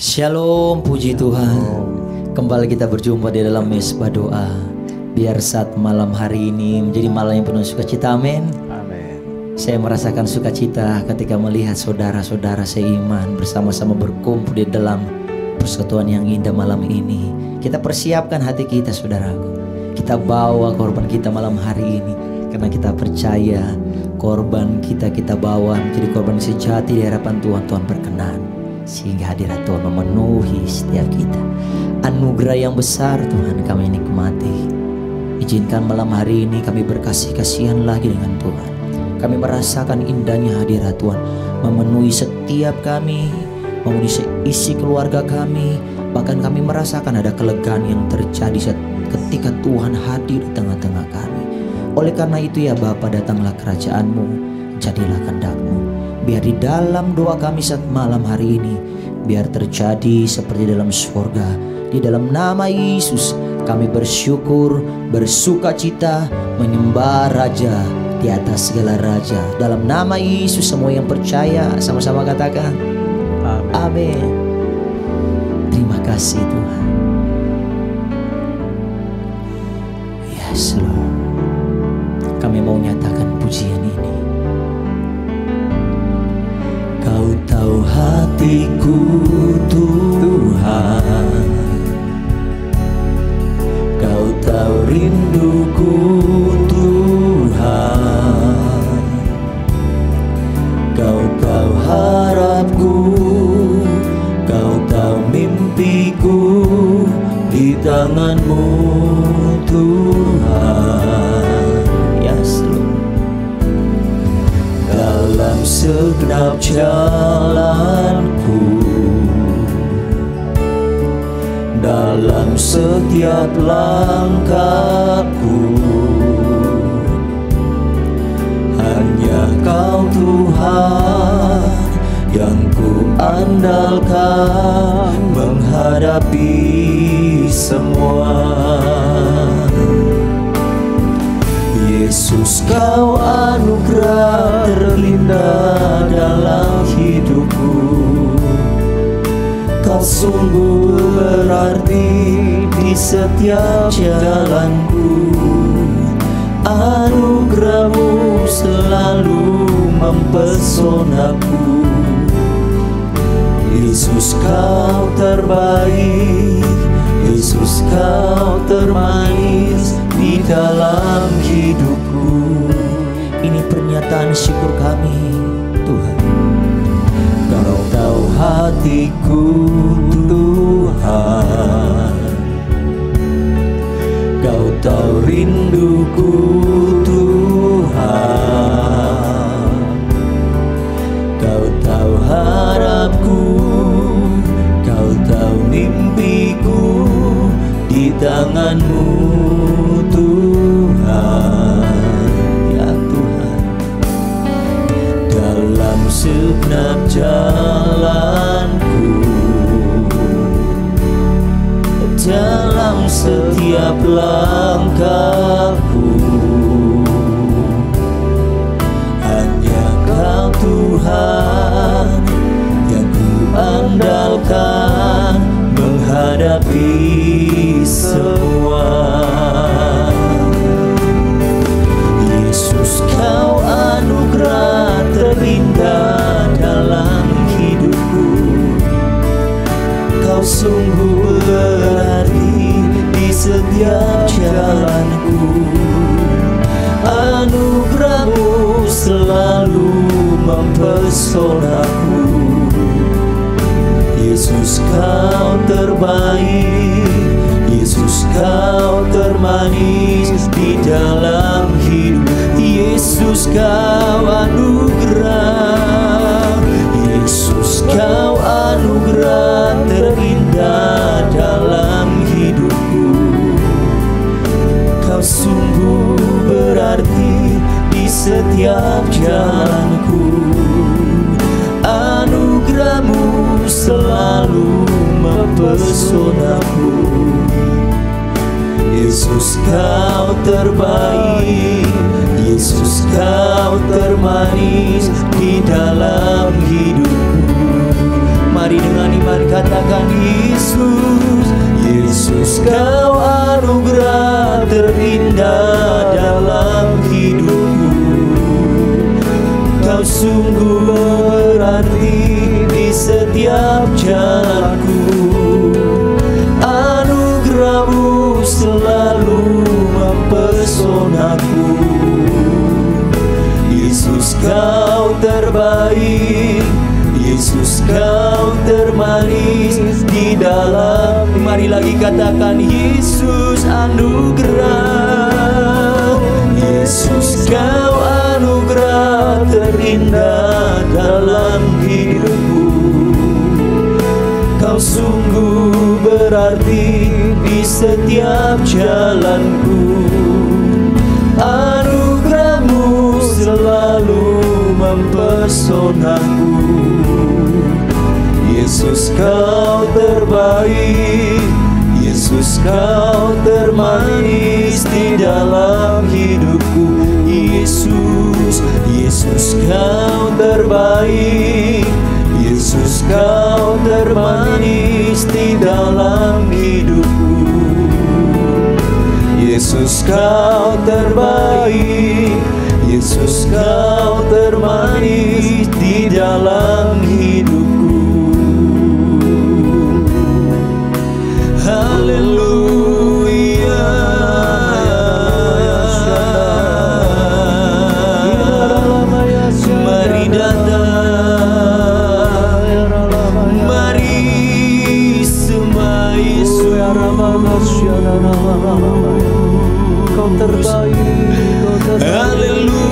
Shalom, puji Tuhan. Kembali kita berjumpa di dalam mesbah doa. Biar saat malam hari ini menjadi malam yang penuh sukacita, amin. Amin. Saya merasakan sukacita ketika melihat saudara-saudara seiman bersama-sama berkumpul di dalam persekutuan yang indah malam ini. Kita persiapkan hati kita, saudaraku. Kita bawa korban kita malam hari ini karena kita percaya korban kita bawa menjadi korban sejati di hadapan Tuhan. Tuhan berkenan sehingga hadirat Tuhan memenuhi setiap kita. Anugerah yang besar Tuhan kami nikmati. Izinkan malam hari ini kami berkasih-kasihan lagi dengan Tuhan. Kami merasakan indahnya hadirat Tuhan memenuhi setiap kami, memenuhi isi keluarga kami. Bahkan kami merasakan ada kelegaan yang terjadi ketika Tuhan hadir di tengah-tengah kami. Oleh karena itu ya Bapa, datanglah kerajaan-Mu, jadilah kehendak-Mu. Biar di dalam doa kami saat malam hari ini, biar terjadi seperti dalam surga. Di dalam nama Yesus kami bersyukur, bersukacita, menyembah Raja di atas segala raja. Dalam nama Yesus semua yang percaya sama-sama katakan amin. Terima kasih Tuhan. Yes Lord. Kami mau nyatakan pujian ini. Kau tahu hatiku Tuhan, Kau tahu rinduku Tuhan, Kau tahu harapku, Kau tahu mimpiku, di tangan-Mu Tuhan. Yes Lord. Dalam segenap jalanku, dalam setiap langkahku, hanya Kau Tuhan yang ku andalkan menghadapi semua. Yesus, Kau anugerah terindah dalam hidupku. Kau sungguh berarti di setiap jalanku. Anugerah-Mu selalu mempesonaku. Yesus, Kau terbaik. Yesus, Kau termanis di dalam hidupku. Ini pernyataan syukur kami Tuhan. Kau tahu hatiku Tuhan, Kau tahu rinduku Tuhan, Kau tahu harapku, Kau tahu mimpiku, di tangan-Mu Tuhan. Ya Tuhan. Dalam segenap jalanku, dalam setiap langkahku, hanya Kau Tuhan yang ku andalkan menghadapi semua. Yesus, Kau anugerah terindah dalam hidupku. Kau sungguh berarti di setiap jalanku. Anugerah-Mu selalu mempesonaku. Yesus, Kau terbaik. Yesus, Kau termanis di dalam hidup. Yesus, Kau anugerah. Yesus, Kau anugerah terindah dalam hidupku. Kau sungguh berarti di setiap jalanku. Anugerah-Mu selalu mempesonaku. Yesus, Kau terbaik. Yesus, Kau termanis di dalam hidupku. Mari dengan iman katakan Yesus. Yesus, Kau anugerah terindah dalam hidupku. Kau sungguh berarti di setiap jalanku. Anugerah-Mu selalu mempesonaku. Yesus, Kau terbaik. Yesus, Kau termanis di dalam. Mari lagi katakan Yesus anugerah. Yesus, Kau anugerah terindah dalam hidupku. Kau sungguh berarti di setiap jalanku. Anugerah-Mu selalu mempesonaku. Yesus, Kau terbaik. Yesus, Kau termanis di dalam hidupku. Yesus, Yesus, Kau terbaik. Yesus, Kau termanis di dalam hidupku. Yesus, Kau terbaik. Yesus, Kau termanis di dalam hidupku. Haleluya. Mari datang, mari sembah Yesus. Kau terbaik. Haleluya.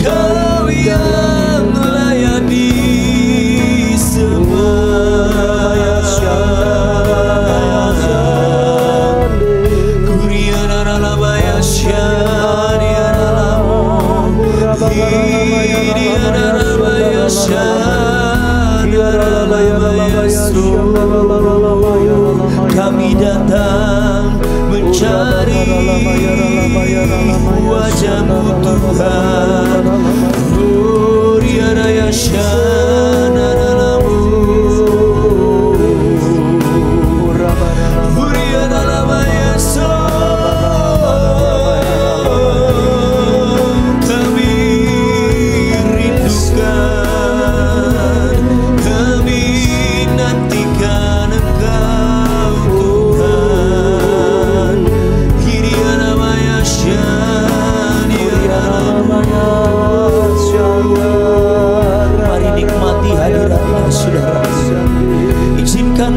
Kau yang layak disembah. Kami datang mencari wajah-Mu Tuhan. Raya Shana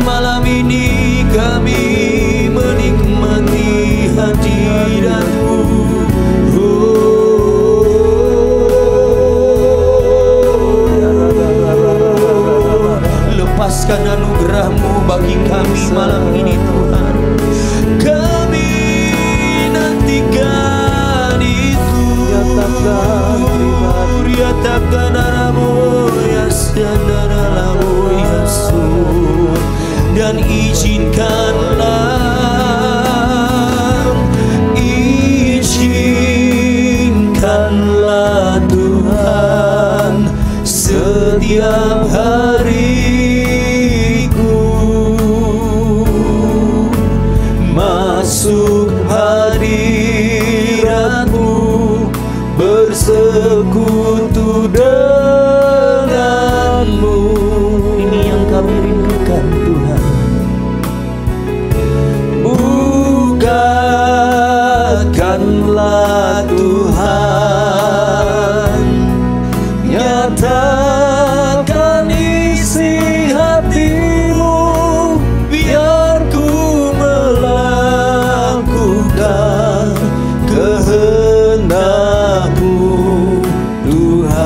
malam ini kami menikmati hadirat-Mu. Lepaskan anugerah-Mu bagi kami malam ini Tuhan. Kami nantikan itu. Nyatakan darah-Mu ya saudara-Mu Yesus. Dan izinkanlah Tuhan setiap hariku masuk hadirat-Mu, bersekutu dengan-Mu. Ini yang kami rindukan Tuhan. Bukakanlah Tuhan, nyatakan isi hati-Mu, biar ku melakukan kehendak-Mu Tuhan.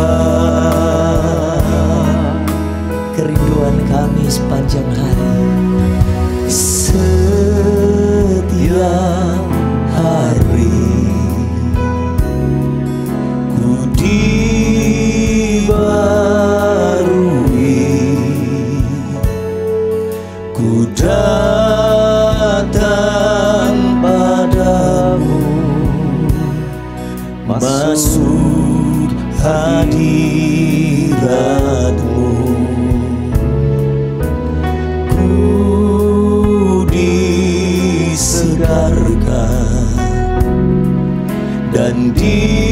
Kerinduan kami sepanjang hari, setiap hari ku dibarui, ku datang masuk hadirat-Mu. Ku disegarkan dan dipulihkan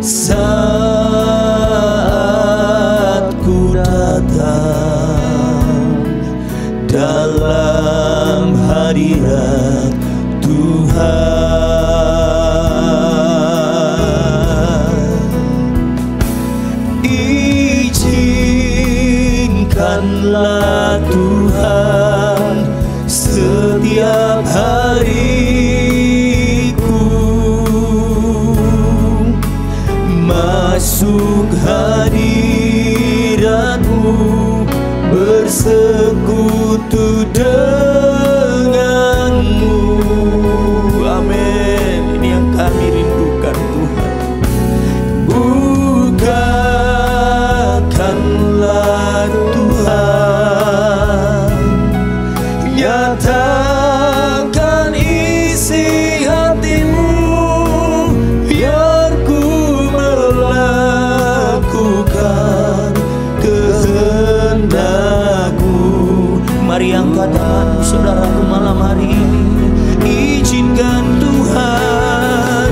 saat ku datang dalam hadirat Tuhan. Izinkanlah Tuhan setiap hariku masuk hadirat-Mu, bersekutu dengan-Mu. Amin. Ini yang kami rindukan Tuhan. Bukakanlah Tuhan, nyatakan isi hati-Mu, biar ku melakukan kehendak-Mu. Mari angkat tanganmu saudaraku malam hari ini. Izinkan Tuhan,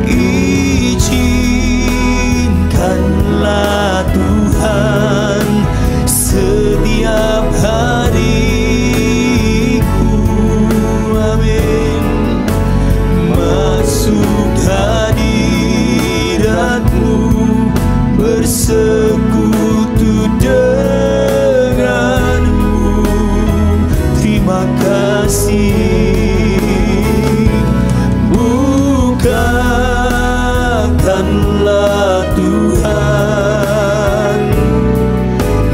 izinkanlah Tuhan setiap hariku, amin, masuk hadirat-Mu, bersekutu dengan-Mu. Terima kasih. Bukakanlah Tuhan,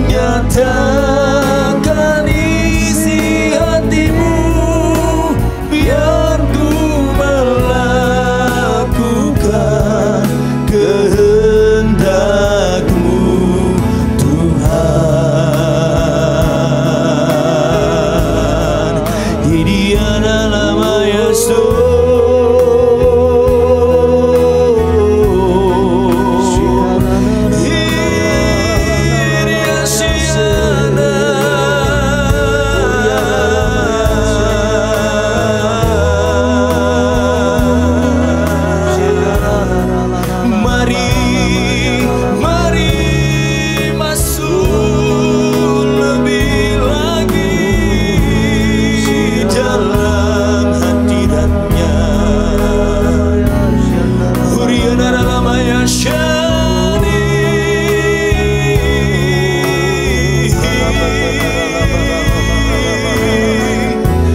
nyatakan isi hati-Mu, biar ku melakukan kehendak-Mu, Tuhan. Hidiana lama Yesus.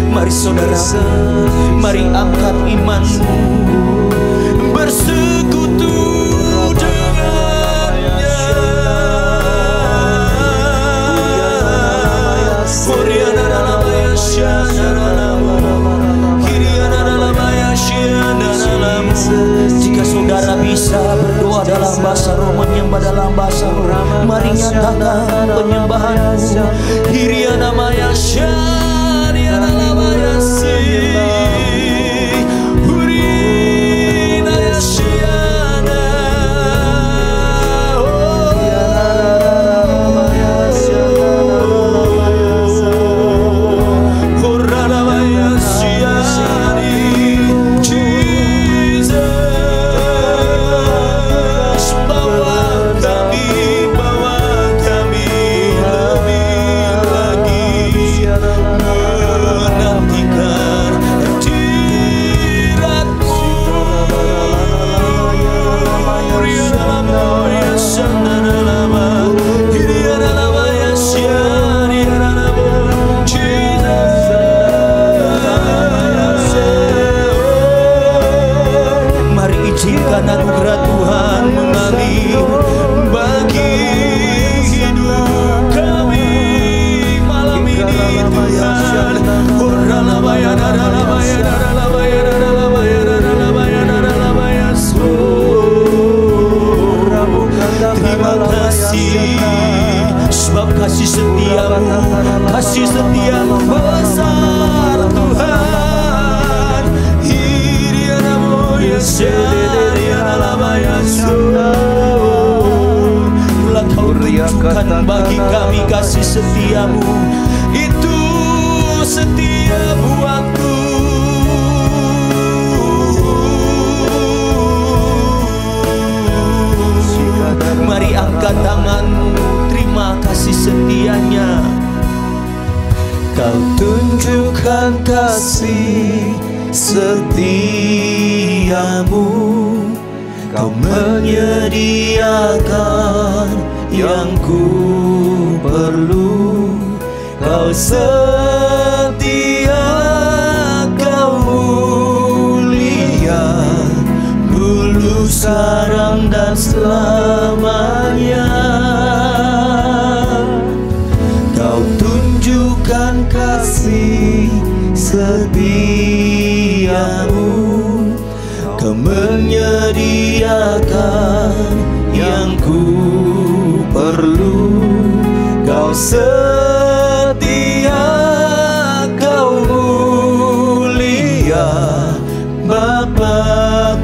Mari saudara, mari angkat imanmu, bersekutu dengannya. Jika saudara bisa berdoa dalam bahasa roh, menyembah dalam bahasa roh, mari nyatakan penyembahanmu. Hiriana maya syariana lamaya si hurina yashiana hurana maya syari Jesus, bawa kami lebih lagi menantikan hadirat-Mu. Mari izinkan anugerah Tuhan mengalir bagi hidup kami malam ini Tuhan. Terima kasih sebab kasih setiamu, kasih setia besar Tuhan. Tuhan. Telah Kau tunjukkan bagi kami kasih setiamu, itu setiap waktu. Mari angkat tanganmu, terima kasih setianya. Kau tunjukkan kasih setiamu, Kau menyediakan yang ku perlu. Kau setia, Kau mulia, dulu, sekarang, dan selamanya. Kau tunjukkan kasih setiamu, Kau menyediakan yang ku perlu. Kau setia, Kau mulia, Bapa,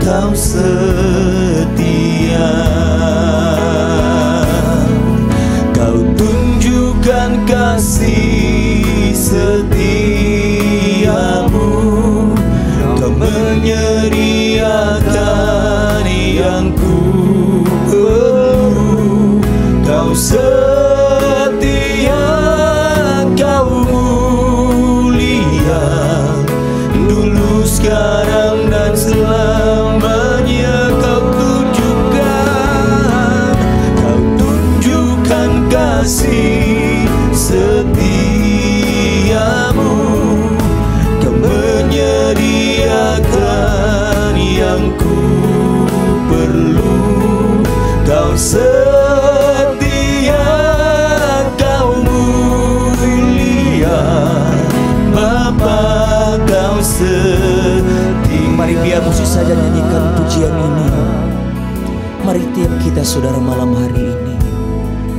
Kau setia. Kau tunjukkan kasih setiamu, Kau menyediakan yang ku perlu. Kau setia, Kau mulia, dulu, sekarang, dan selamanya. Kau tunjukkan kasih setiamu, Kau menyediakan yang ku perlu. Kau setia, Kau mulia, Bapa, Kau setia. Mari biar musik saja nyanyikan pujian ini. Mari tiap kita saudara malam hari ini,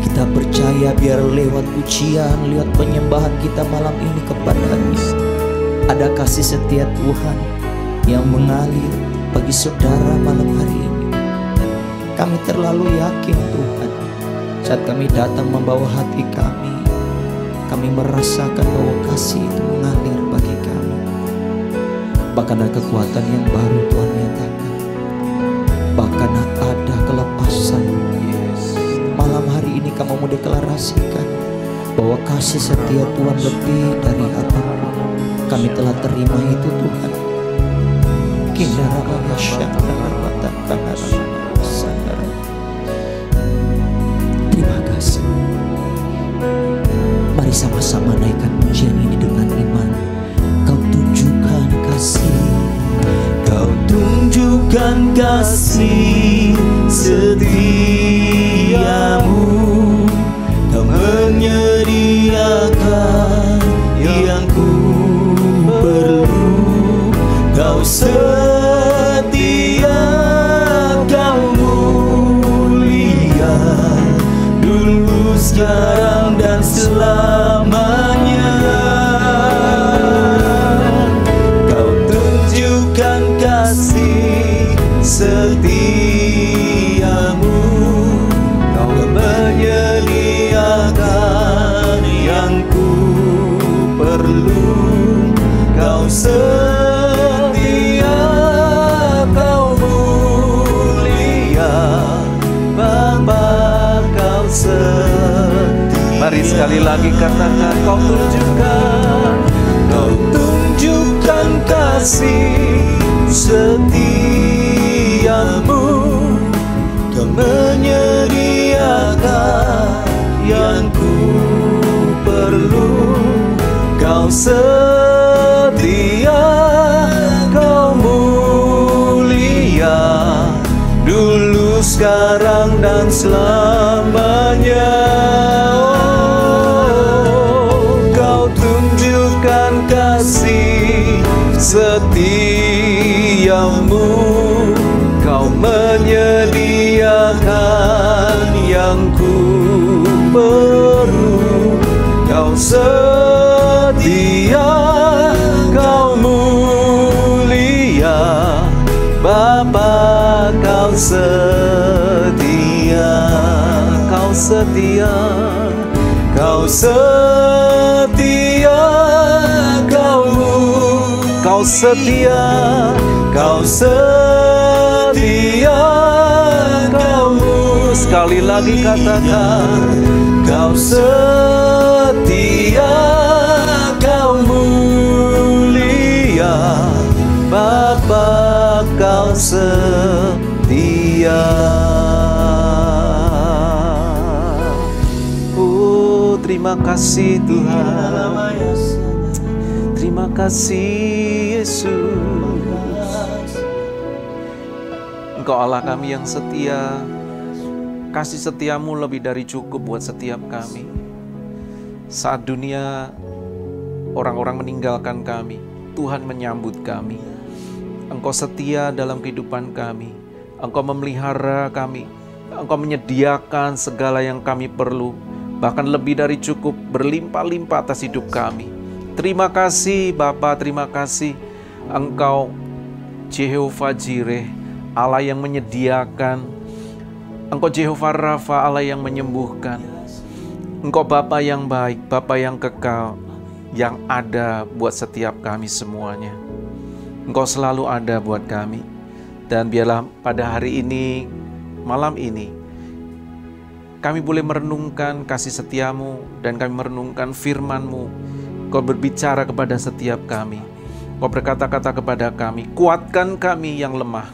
kita percaya biar lewat pujian, lewat penyembahan kita malam ini kepada-Nya, ada kasih setia Tuhan yang mengalir bagi saudara malam hari ini. Kami terlalu yakin Tuhan, saat kami datang membawa hati kami merasakan bahwa kasih itu mengalir bagi kami. Bahkan ada kekuatan yang baru Tuhan nyatakan, bahkan ada kelepasan. Malam hari ini kami mau deklarasikan bahwa kasih setia Tuhan lebih dari apapun kami telah terima itu Tuhan. Terima kasih. Mari sama-sama naikkan pujian ini dengan iman. Kau tunjukkan kasih, Kau tunjukkan kasih setiamu, Kau menyediakan yang ku perlu. Kau setia, Kau mulia, dulu, sekarang, dan selamanya. Kau tunjukkan kasih setiamu, Kau menyediakan yang ku perlu. Kau setia, Kau mulia, Bapa, Kau setia. Mari sekali lagi katakan, Kau tunjukkan kasih setiamu, Kau menyediakan yang ku perlu. Kau setia, Kau mulia, dulu, sekarang, dan selamanya. Kau tunjukkan kasih setiamu, Kau menyediakan yang ku perlu. Kau setia, Kau setia, Kau setia, Kau setia, Kau setia, Kau setia, sekali lagi katakan, Kau setia, Kau mulia, Bapa, Kau setia. Oh, terima kasih Tuhan, terima kasih Yesus. Engkau Allah kami yang setia. Kasih setiamu lebih dari cukup buat setiap kami. Saat dunia orang-orang meninggalkan kami, Tuhan menyambut kami. Engkau setia dalam kehidupan kami. Engkau memelihara kami. Engkau menyediakan segala yang kami perlu, bahkan lebih dari cukup, berlimpah-limpah atas hidup kami. Terima kasih Bapa, terima kasih. Engkau Jehovah Jireh, Allah yang menyediakan. Engkau Jehovah Rafa, Allah yang menyembuhkan. Engkau Bapa yang baik, Bapa yang kekal, yang ada buat setiap kami semuanya. Engkau selalu ada buat kami. Dan biarlah pada hari ini, malam ini, kami boleh merenungkan kasih setiamu, dan kami merenungkan firman-Mu. Kau berbicara kepada setiap kami. Kau berkata-kata kepada kami, kuatkan kami yang lemah.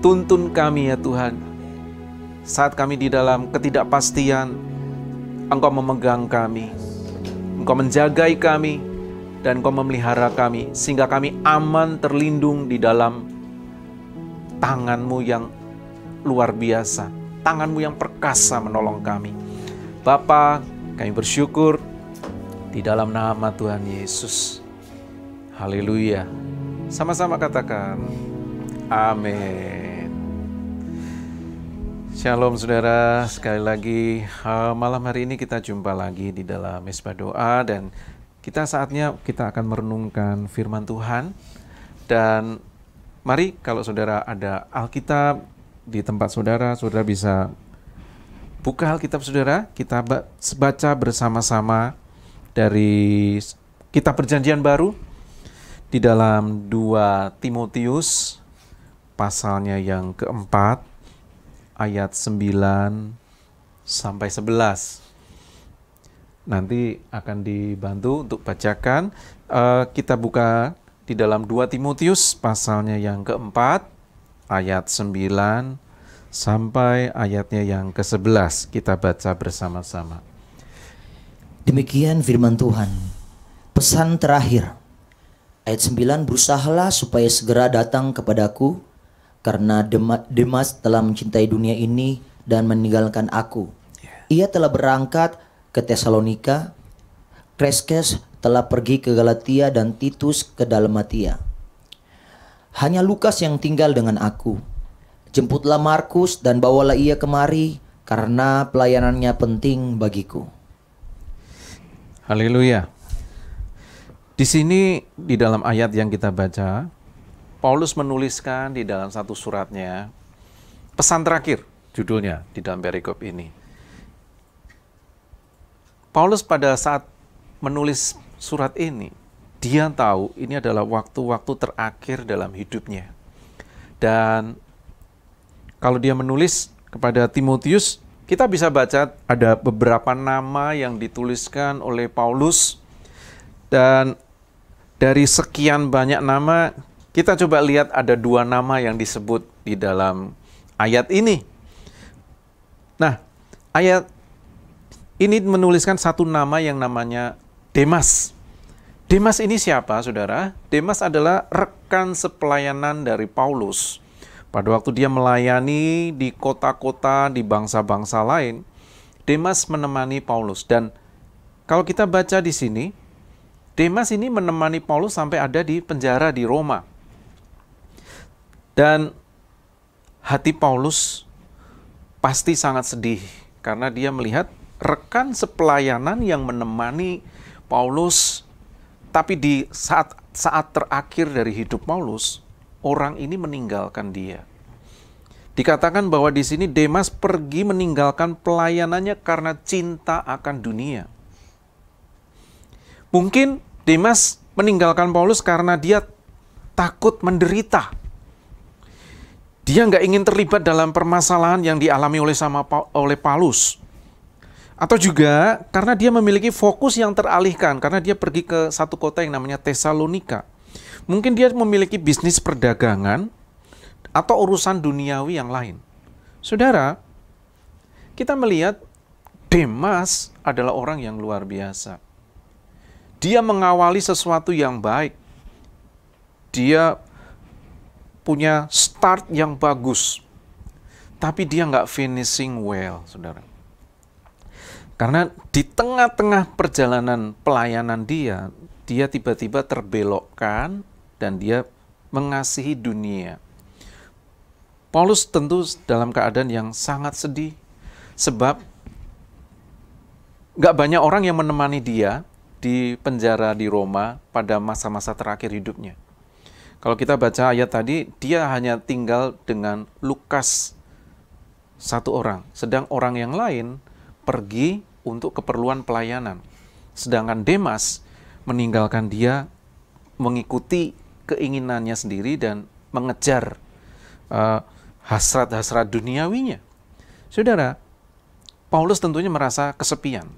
Tuntun kami ya Tuhan. Saat kami di dalam ketidakpastian, Engkau memegang kami, Engkau menjagai kami, dan Engkau memelihara kami, sehingga kami aman terlindung di dalam tangan-Mu yang luar biasa, tangan-Mu yang perkasa menolong kami. Bapa, kami bersyukur di dalam nama Tuhan Yesus. Haleluya. Sama-sama katakan, amin. Shalom saudara, sekali lagi malam hari ini kita jumpa lagi di dalam Mesbah Doa, dan saatnya kita akan merenungkan firman Tuhan. Dan mari kalau saudara ada Alkitab di tempat saudara, saudara bisa buka Alkitab saudara, kita baca bersama-sama dari Kitab Perjanjian Baru di dalam 2 Timotius pasalnya yang keempat, ayat 9 sampai 11. Nanti akan dibantu untuk bacakan. Kita buka di dalam 2 Timotius pasalnya yang keempat, ayat 9 sampai ayatnya yang ke-11. Kita baca bersama-sama. Demikian firman Tuhan. Pesan terakhir. Ayat 9, berusahalah supaya segera datang kepadaku, karena Demas telah mencintai dunia ini dan meninggalkan aku. Ia telah berangkat ke Tesalonika, Kreskes telah pergi ke Galatia, dan Titus ke Dalmatia. Hanya Lukas yang tinggal dengan aku. Jemputlah Markus dan bawalah ia kemari, karena pelayanannya penting bagiku. Haleluya. Di sini di dalam ayat yang kita baca, Paulus menuliskan di dalam satu suratnya, pesan terakhir judulnya di dalam perikop ini. Paulus pada saat menulis surat ini, dia tahu ini adalah waktu-waktu terakhir dalam hidupnya. Dan kalau dia menulis kepada Timotius, kita bisa baca ada beberapa nama yang dituliskan oleh Paulus. Dan dari sekian banyak nama, kita coba lihat ada 2 nama yang disebut di dalam ayat ini. Nah, ayat ini menuliskan satu nama yang namanya Demas. Demas ini siapa, saudara? Demas adalah rekan sepelayanan dari Paulus. Pada waktu dia melayani di kota-kota, di bangsa-bangsa lain, Demas menemani Paulus. Dan kalau kita baca di sini, Demas ini menemani Paulus sampai ada di penjara di Roma. Dan hati Paulus pasti sangat sedih karena dia melihat rekan sepelayanan yang menemani Paulus, tapi di saat terakhir dari hidup Paulus, orang ini meninggalkan dia. Dikatakan bahwa di sini Demas pergi meninggalkan pelayanannya karena cinta akan dunia. Mungkin Demas meninggalkan Paulus karena dia takut menderita. Dia nggak ingin terlibat dalam permasalahan yang dialami oleh Paulus. Atau juga karena dia memiliki fokus yang teralihkan, karena dia pergi ke satu kota yang namanya Tesalonika. Mungkin dia memiliki bisnis perdagangan atau urusan duniawi yang lain. Saudara, kita melihat Demas adalah orang yang luar biasa. Dia mengawali sesuatu yang baik. Dia punya start yang bagus. Tapi dia nggak finishing well, saudara. Karena di tengah-tengah perjalanan pelayanan dia tiba-tiba terbelokkan dan dia mengasihi dunia. Paulus tentu dalam keadaan yang sangat sedih, sebab gak banyak orang yang menemani dia di penjara di Roma pada masa-masa terakhir hidupnya. Kalau kita baca ayat tadi, dia hanya tinggal dengan Lukas satu orang, sedang orang yang lain pergi untuk keperluan pelayanan. Sedangkan Demas meninggalkan dia, mengikuti keinginannya sendiri dan mengejar hasrat-hasrat duniawinya. Saudara, Paulus tentunya merasa kesepian.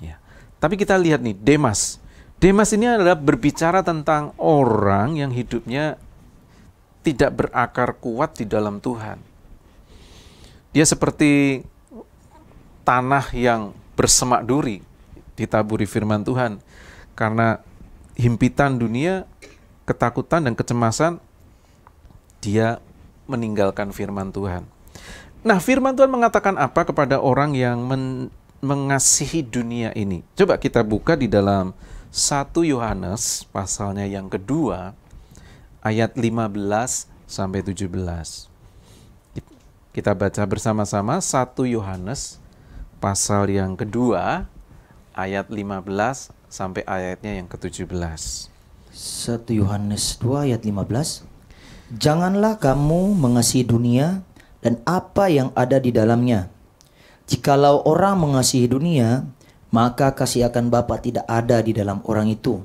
Ya. Tapi kita lihat nih, Demas. Demas ini adalah berbicara tentang orang yang hidupnya tidak berakar kuat di dalam Tuhan. Dia seperti tanah yang bersemak duri, ditaburi firman Tuhan. Karena himpitan dunia, ketakutan dan kecemasan, dia meninggalkan firman Tuhan. Nah, firman Tuhan mengatakan apa kepada orang yang mengasihi dunia ini? Coba kita buka di dalam 1 Yohanes pasalnya yang kedua, ayat 15 sampai 17. Kita baca bersama-sama 1 Yohanes pasal yang kedua, ayat 15 sampai ayatnya yang ke-17. 1 Yohanes 2 ayat 15. Janganlah kamu mengasihi dunia dan apa yang ada di dalamnya. Jikalau orang mengasihi dunia, maka kasih akan Bapa tidak ada di dalam orang itu.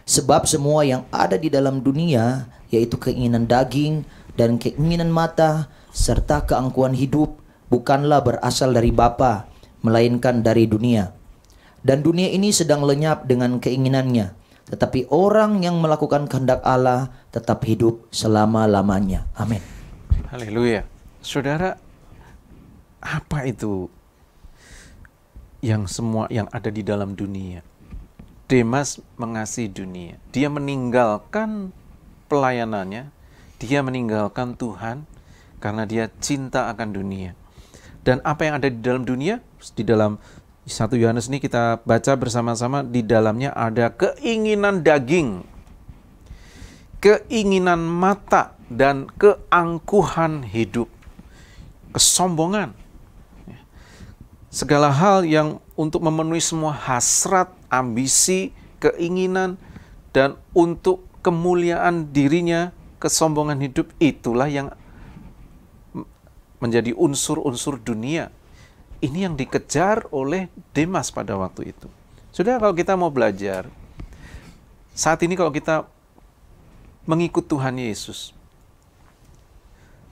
Sebab semua yang ada di dalam dunia, yaitu keinginan daging dan keinginan mata, serta keangkuhan hidup, bukanlah berasal dari Bapa, melainkan dari dunia. Dan dunia ini sedang lenyap dengan keinginannya. Tetapi orang yang melakukan kehendak Allah tetap hidup selama-lamanya. Amin. Haleluya. Saudara, apa itu yang semua yang ada di dalam dunia? Demas mengasihi dunia. Dia meninggalkan pelayanannya, dia meninggalkan Tuhan karena dia cinta akan dunia. Dan apa yang ada di dalam dunia? Di dalam 1 Yohanes ini kita baca bersama-sama, di dalamnya ada keinginan daging, keinginan mata, dan keangkuhan hidup, kesombongan. Segala hal yang untuk memenuhi semua hasrat, ambisi, keinginan, dan untuk kemuliaan dirinya, kesombongan hidup, itulah yang menjadi unsur-unsur dunia. Ini yang dikejar oleh Demas pada waktu itu. Saudara, kalau kita mau belajar, saat ini kalau kita mengikut Tuhan Yesus,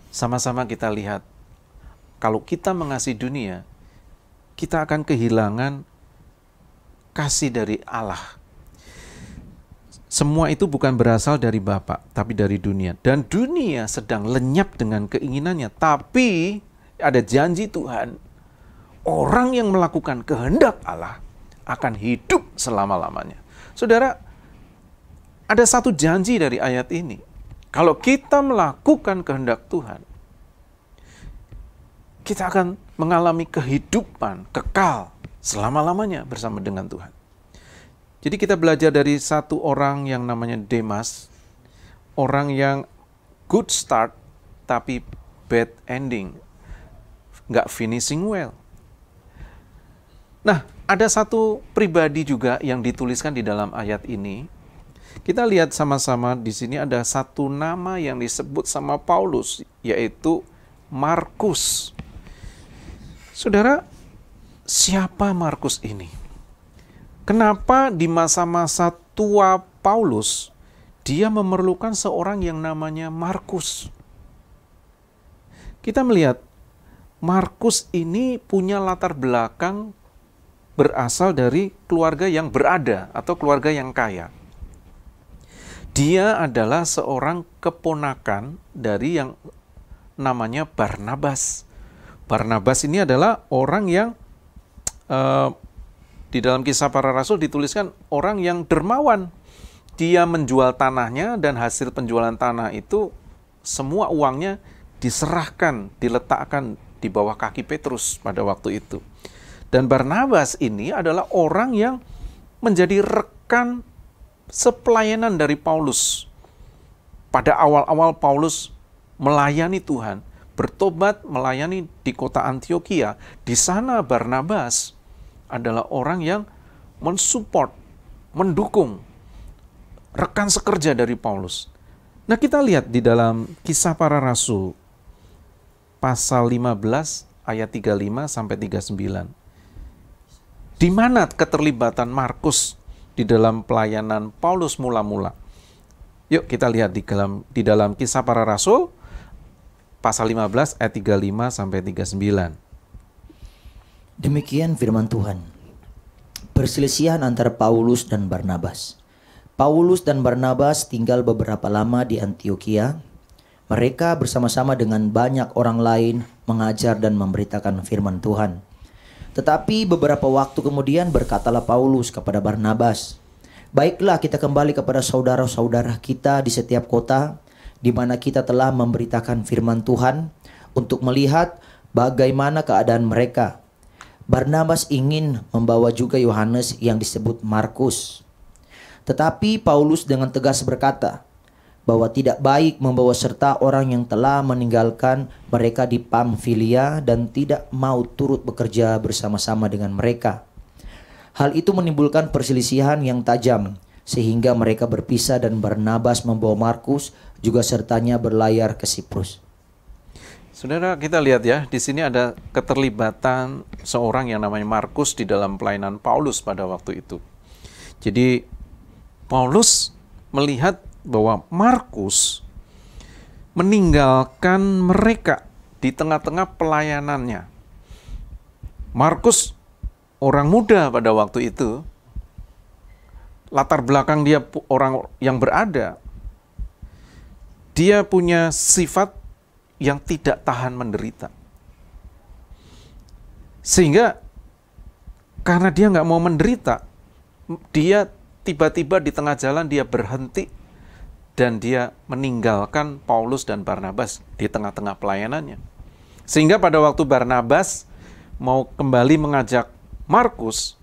sama-sama kita lihat, kalau kita mengasihi dunia, kita akan kehilangan kasih dari Allah. Semua itu bukan berasal dari Bapa, tapi dari dunia. Dan dunia sedang lenyap dengan keinginannya. Tapi ada janji Tuhan, orang yang melakukan kehendak Allah akan hidup selama-lamanya. Saudara, ada satu janji dari ayat ini. Kalau kita melakukan kehendak Tuhan, kita akan mengalami kehidupan kekal selama-lamanya bersama dengan Tuhan. Jadi kita belajar dari satu orang yang namanya Demas, orang yang good start tapi bad ending, nggak finishing well. Nah, ada satu pribadi juga yang dituliskan di dalam ayat ini. Kita lihat sama-sama di sini ada satu nama yang disebut sama Paulus, yaitu Markus. Saudara, siapa Markus ini? Kenapa di masa-masa tua Paulus dia memerlukan seorang yang namanya Markus? Kita melihat Markus ini punya latar belakang berasal dari keluarga yang berada atau keluarga yang kaya. Dia adalah seorang keponakan dari yang namanya Barnabas. Barnabas ini adalah orang yang di dalam Kisah Para Rasul dituliskan orang yang dermawan. Dia menjual tanahnya dan hasil penjualan tanah itu semua uangnya diserahkan, diletakkan di bawah kaki Petrus pada waktu itu. Dan Barnabas ini adalah orang yang menjadi rekan sepelayanan dari Paulus. Pada awal-awal Paulus melayani Tuhan, bertobat melayani di kota Antioquia. Di sana Barnabas adalah orang yang mensupport, mendukung rekan sekerja dari Paulus. Nah, kita lihat di dalam Kisah Para Rasul pasal 15 ayat 35 sampai 39. Di mana keterlibatan Markus di dalam pelayanan Paulus mula-mula? Yuk kita lihat di dalam Kisah Para Rasul pasal 15 ayat 35 sampai 39. Demikian firman Tuhan. Perselisihan antara Paulus dan Barnabas. Paulus dan Barnabas tinggal beberapa lama di Antioquia. Mereka bersama-sama dengan banyak orang lain mengajar dan memberitakan firman Tuhan. Tetapi beberapa waktu kemudian berkatalah Paulus kepada Barnabas, "Baiklah, kita kembali kepada saudara-saudara kita di setiap kota di mana kita telah memberitakan firman Tuhan untuk melihat bagaimana keadaan mereka." Barnabas ingin membawa juga Yohanes yang disebut Markus. Tetapi Paulus dengan tegas berkata bahwa tidak baik membawa serta orang yang telah meninggalkan mereka di Pamfilia dan tidak mau turut bekerja bersama-sama dengan mereka. Hal itu menimbulkan perselisihan yang tajam sehingga mereka berpisah dan Barnabas membawa Markus juga sertanya berlayar ke Siprus. Saudara, kita lihat ya, di sini ada keterlibatan seorang yang namanya Markus di dalam pelayanan Paulus pada waktu itu. Jadi Paulus melihat bahwa Markus meninggalkan mereka di tengah-tengah pelayanannya. Markus orang muda pada waktu itu, latar belakang dia orang yang berada, dia punya sifat yang tidak tahan menderita. Sehingga karena dia nggak mau menderita, dia tiba-tiba di tengah jalan dia berhenti dan dia meninggalkan Paulus dan Barnabas di tengah-tengah pelayanannya. Sehingga pada waktu Barnabas mau kembali mengajak Markus,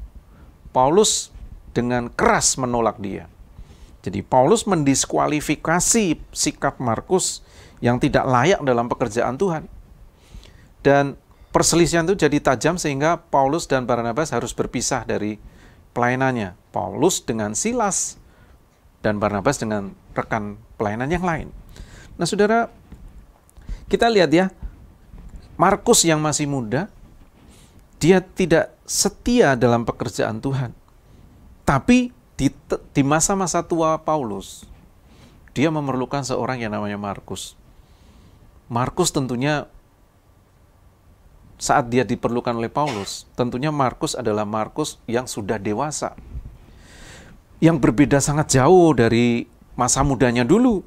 Paulus dengan keras menolak dia. Jadi Paulus mendiskualifikasi sikap Markus yang tidak layak dalam pekerjaan Tuhan. Dan perselisihan itu jadi tajam sehingga Paulus dan Barnabas harus berpisah dari pelayanannya. Paulus dengan Silas dan Barnabas dengan rekan pelayanan yang lain. Nah, saudara, kita lihat ya, Markus yang masih muda, dia tidak setia dalam pekerjaan Tuhan. Tapi di masa-masa tua Paulus, dia memerlukan seorang yang namanya Markus. Markus tentunya saat dia diperlukan oleh Paulus, tentunya Markus adalah Markus yang sudah dewasa. Yang berbeda sangat jauh dari masa mudanya dulu.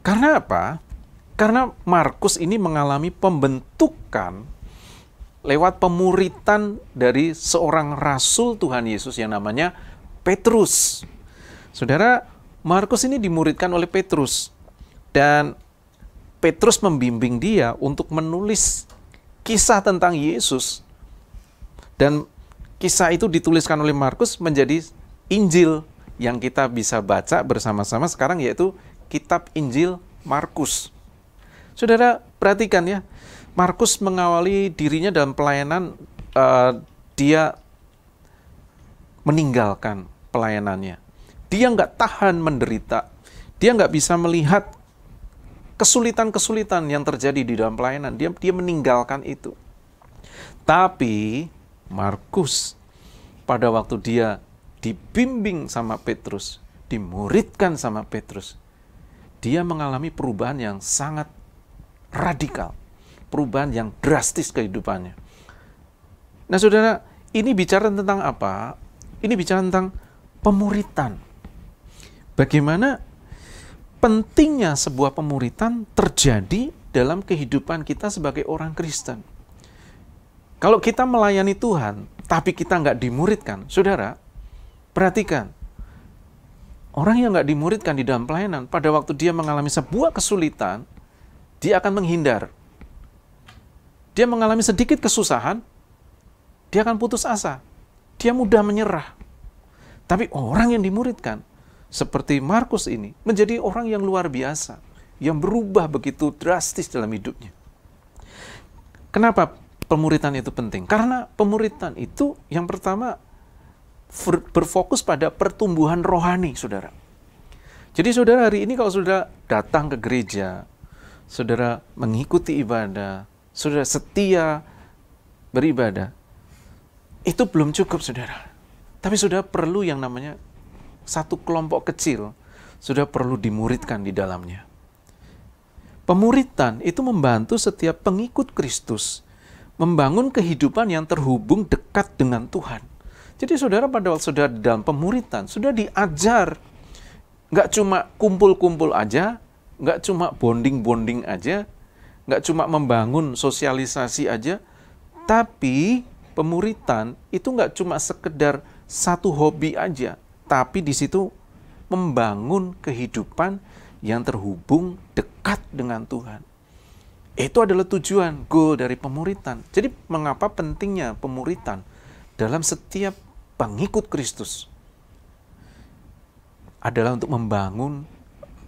Karena apa? Karena Markus ini mengalami pembentukan lewat pemuritan dari seorang rasul Tuhan Yesus yang namanya Petrus. Saudara, Markus ini dimuridkan oleh Petrus. Dan Petrus membimbing dia untuk menulis kisah tentang Yesus. Dan kisah itu dituliskan oleh Markus menjadi Injil yang kita bisa baca bersama-sama sekarang, yaitu kitab Injil Markus. Saudara, perhatikan ya, Markus mengawali dirinya dalam pelayanan, dia meninggalkan pelayanannya. Dia nggak tahan menderita, dia nggak bisa melihat kesulitan-kesulitan yang terjadi di dalam pelayanan, dia meninggalkan itu. Tapi Markus pada waktu dia dibimbing sama Petrus, dimuridkan sama Petrus, dia mengalami perubahan yang sangat radikal, perubahan yang drastis kehidupannya. Nah saudara, ini bicara tentang apa? Ini bicara tentang pemuritan. Bagaimana pentingnya sebuah pemuritan terjadi dalam kehidupan kita sebagai orang Kristen. Kalau kita melayani Tuhan, tapi kita nggak dimuridkan, saudara, perhatikan. Orang yang nggak dimuridkan di dalam pelayanan, pada waktu dia mengalami sebuah kesulitan, dia akan menghindar. Dia mengalami sedikit kesusahan, dia akan putus asa. Dia mudah menyerah. Tapi orang yang dimuridkan, seperti Markus ini, menjadi orang yang luar biasa, yang berubah begitu drastis dalam hidupnya. Kenapa pemuritan itu penting? Karena pemuritan itu yang pertama berfokus pada pertumbuhan rohani, saudara. Jadi saudara, hari ini kalau saudara datang ke gereja, saudara mengikuti ibadah, saudara setia beribadah, itu belum cukup, saudara. Tapi saudara perlu yang namanya satu kelompok kecil, saudara perlu dimuridkan di dalamnya. Pemuritan itu membantu setiap pengikut Kristus membangun kehidupan yang terhubung dekat dengan Tuhan. Jadi saudara, pada waktu saudara di dalam pemuritan, sudah diajar, nggak cuma kumpul-kumpul aja, nggak cuma bonding-bonding aja, nggak cuma membangun sosialisasi aja, tapi pemuritan itu nggak cuma sekedar satu hobi aja, tapi di situ membangun kehidupan yang terhubung dekat dengan Tuhan. Itu adalah tujuan, goal dari pemuritan. Jadi mengapa pentingnya pemuritan dalam setiap pengikut Kristus? Adalah untuk membangun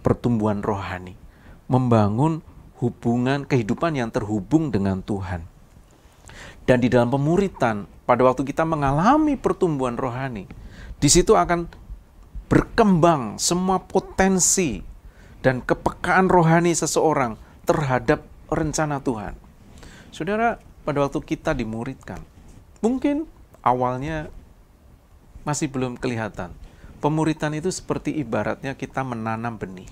pertumbuhan rohani, membangun hubungan kehidupan yang terhubung dengan Tuhan. Dan di dalam pemuritan, pada waktu kita mengalami pertumbuhan rohani, di situ akan berkembang semua potensi dan kepekaan rohani seseorang terhadap rencana Tuhan. Saudara, pada waktu kita dimuridkan, mungkin awalnya masih belum kelihatan. Pemuritan itu seperti ibaratnya kita menanam benih.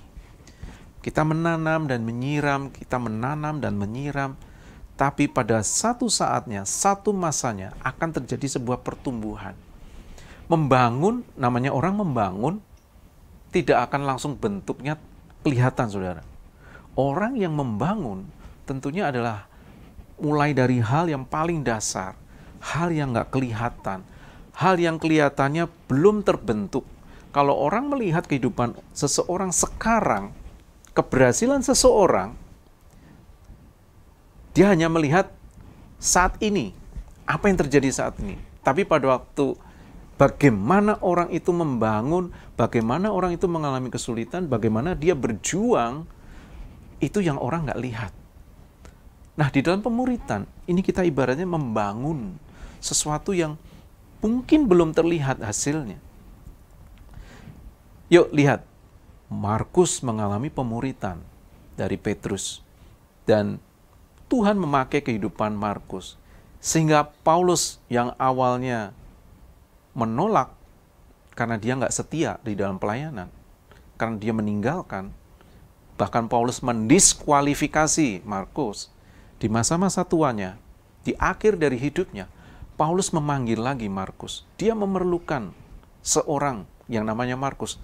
Kita menanam dan menyiram, kita menanam dan menyiram, tapi pada satu saatnya, satu masanya akan terjadi sebuah pertumbuhan. Membangun, namanya orang membangun, tidak akan langsung bentuknya kelihatan, saudara. Orang yang membangun tentunya adalah mulai dari hal yang paling dasar, hal yang nggak kelihatan, hal yang kelihatannya belum terbentuk. Kalau orang melihat kehidupan seseorang sekarang, keberhasilan seseorang, dia hanya melihat saat ini, apa yang terjadi saat ini. Tapi pada waktu bagaimana orang itu membangun, bagaimana orang itu mengalami kesulitan, bagaimana dia berjuang, itu yang orang nggak lihat. Nah, di dalam pemuritan, ini kita ibaratnya membangun sesuatu yang mungkin belum terlihat hasilnya. Yuk, lihat. Markus mengalami pemuritan dari Petrus. Dan Tuhan memakai kehidupan Markus. Sehingga Paulus yang awalnya menolak karena dia nggak setia di dalam pelayanan, karena dia meninggalkan, bahkan Paulus mendiskualifikasi Markus. Di masa-masa tuanya, di akhir dari hidupnya, Paulus memanggil lagi Markus. Dia memerlukan seorang yang namanya Markus,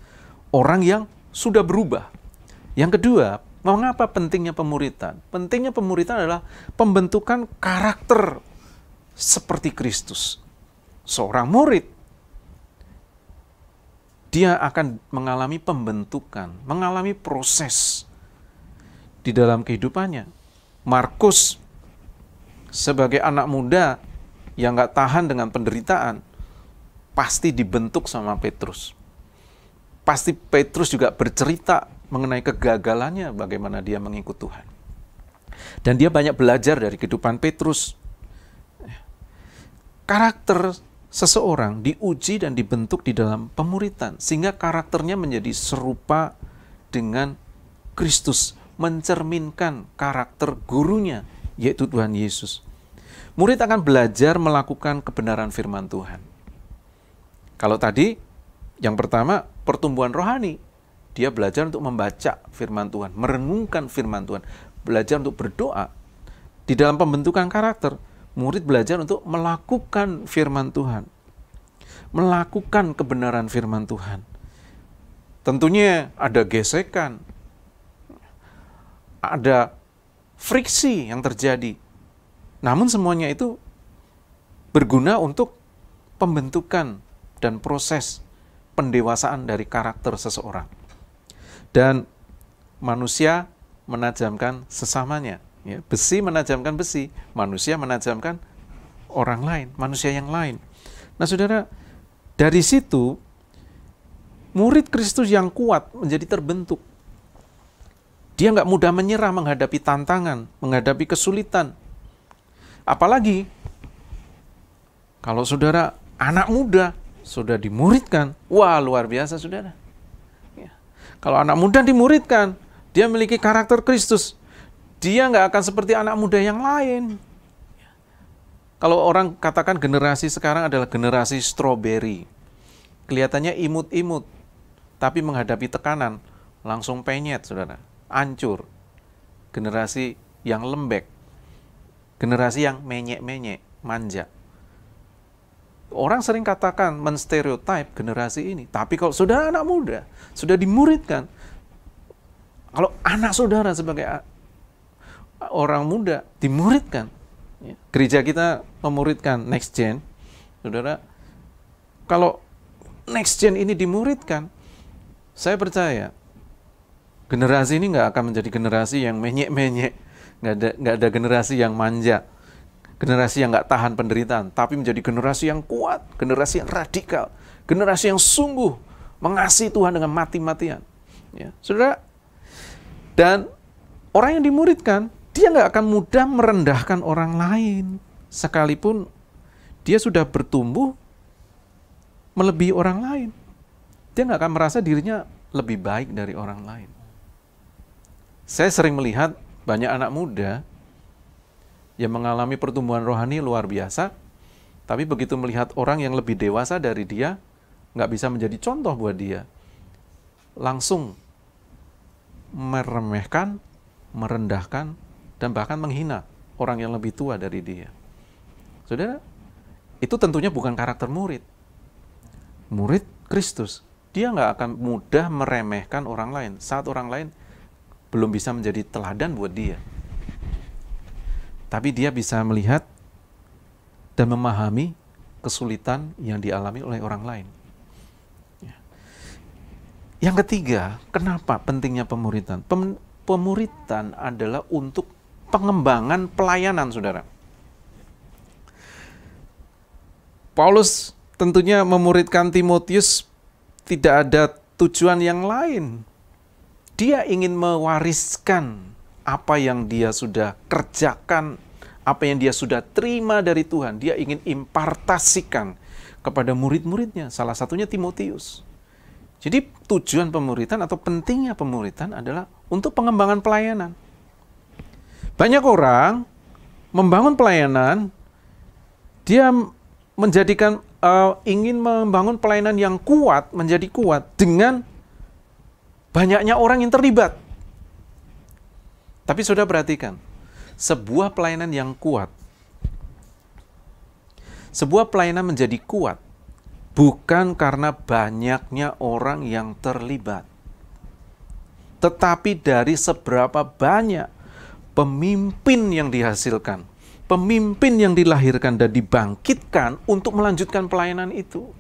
orang yang sudah berubah. Yang kedua, mengapa pentingnya pemuritan? Pentingnya pemuritan adalah pembentukan karakter seperti Kristus. Seorang murid, dia akan mengalami pembentukan, mengalami proses di dalam kehidupannya. Markus sebagai anak muda yang gak tahan dengan penderitaan, pasti dibentuk sama Petrus. Pasti Petrus juga bercerita mengenai kegagalannya, bagaimana dia mengikut Tuhan. Dan dia banyak belajar dari kehidupan Petrus. Karakter seseorang diuji dan dibentuk di dalam pemuritan, sehingga karakternya menjadi serupa dengan Kristus, mencerminkan karakter gurunya, yaitu Tuhan Yesus. Murid akan belajar melakukan kebenaran firman Tuhan. Kalau tadi, yang pertama, pertumbuhan rohani. Dia belajar untuk membaca firman Tuhan, merenungkan firman Tuhan, belajar untuk berdoa. Di dalam pembentukan karakter, murid belajar untuk melakukan firman Tuhan, melakukan kebenaran firman Tuhan. Tentunya ada gesekan, ada friksi yang terjadi. Namun semuanya itu berguna untuk pembentukan dan proses pendewasaan dari karakter seseorang. Dan manusia menajamkan sesamanya. Ya, besi menajamkan besi, manusia menajamkan orang lain, manusia yang lain. Nah saudara, dari situ murid Kristus yang kuat menjadi terbentuk. Dia nggak mudah menyerah menghadapi tantangan, menghadapi kesulitan. Apalagi kalau saudara anak muda sudah dimuridkan, wah luar biasa saudara. Ya. Kalau anak muda dimuridkan, dia memiliki karakter Kristus. Dia nggak akan seperti anak muda yang lain. Kalau orang katakan generasi sekarang adalah generasi stroberi. Kelihatannya imut-imut, tapi menghadapi tekanan, langsung penyet, saudara. Hancur. Generasi yang lembek. Generasi yang menyek-menyek, manja. Orang sering katakan menstereotip generasi ini. Tapi kalau saudara anak muda, sudah dimuridkan. Kalau anak saudara sebagai orang muda, dimuridkan. Gereja kita memuridkan next gen. Saudara, kalau next gen ini dimuridkan, saya percaya generasi ini nggak akan menjadi generasi yang menyek-menyek, nggak ada generasi yang manja, generasi yang nggak tahan penderitaan, tapi menjadi generasi yang kuat, generasi yang radikal, generasi yang sungguh mengasihi Tuhan dengan mati-matian. Ya, saudara, dan orang yang dimuridkan, dia nggak akan mudah merendahkan orang lain, sekalipun dia sudah bertumbuh melebihi orang lain. Dia nggak akan merasa dirinya lebih baik dari orang lain. Saya sering melihat banyak anak muda yang mengalami pertumbuhan rohani luar biasa, tapi begitu melihat orang yang lebih dewasa dari dia, nggak bisa menjadi contoh buat dia. Langsung meremehkan, merendahkan, dan bahkan menghina orang yang lebih tua dari dia. Saudara, itu tentunya bukan karakter murid. Murid Kristus, dia nggak akan mudah meremehkan orang lain saat orang lain belum bisa menjadi teladan buat dia. Tapi dia bisa melihat dan memahami kesulitan yang dialami oleh orang lain. Yang ketiga, kenapa pentingnya pemuridan? Pemuridan adalah untuk pengembangan pelayanan, saudara. Paulus tentunya memuridkan Timotius tidak ada tujuan yang lain. Dia ingin mewariskan apa yang dia sudah kerjakan, apa yang dia sudah terima dari Tuhan. Dia ingin impartasikan kepada murid-muridnya, salah satunya Timotius. Jadi tujuan pemuridan atau pentingnya pemuridan adalah untuk pengembangan pelayanan. Banyak orang membangun pelayanan, dia menjadikan ingin membangun pelayanan yang kuat, menjadi kuat dengan banyaknya orang yang terlibat. Tapi sudah perhatikan, sebuah pelayanan yang kuat, sebuah pelayanan menjadi kuat bukan karena banyaknya orang yang terlibat, tetapi dari seberapa banyak pemimpin yang dihasilkan, pemimpin yang dilahirkan dan dibangkitkan untuk melanjutkan pelayanan itu.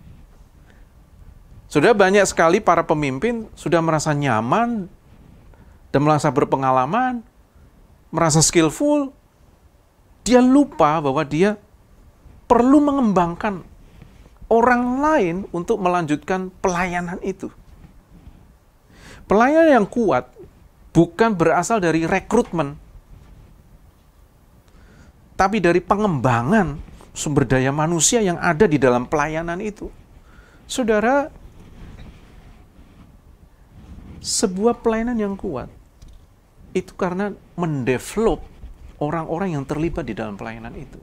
Sudah banyak sekali para pemimpin sudah merasa nyaman dan merasa berpengalaman, merasa skillful. Dia lupa bahwa dia perlu mengembangkan orang lain untuk melanjutkan pelayanan itu. Pelayanan yang kuat bukan berasal dari rekrutmen, tapi dari pengembangan sumber daya manusia yang ada di dalam pelayanan itu. Saudara, sebuah pelayanan yang kuat itu karena mendevelop orang-orang yang terlibat di dalam pelayanan itu.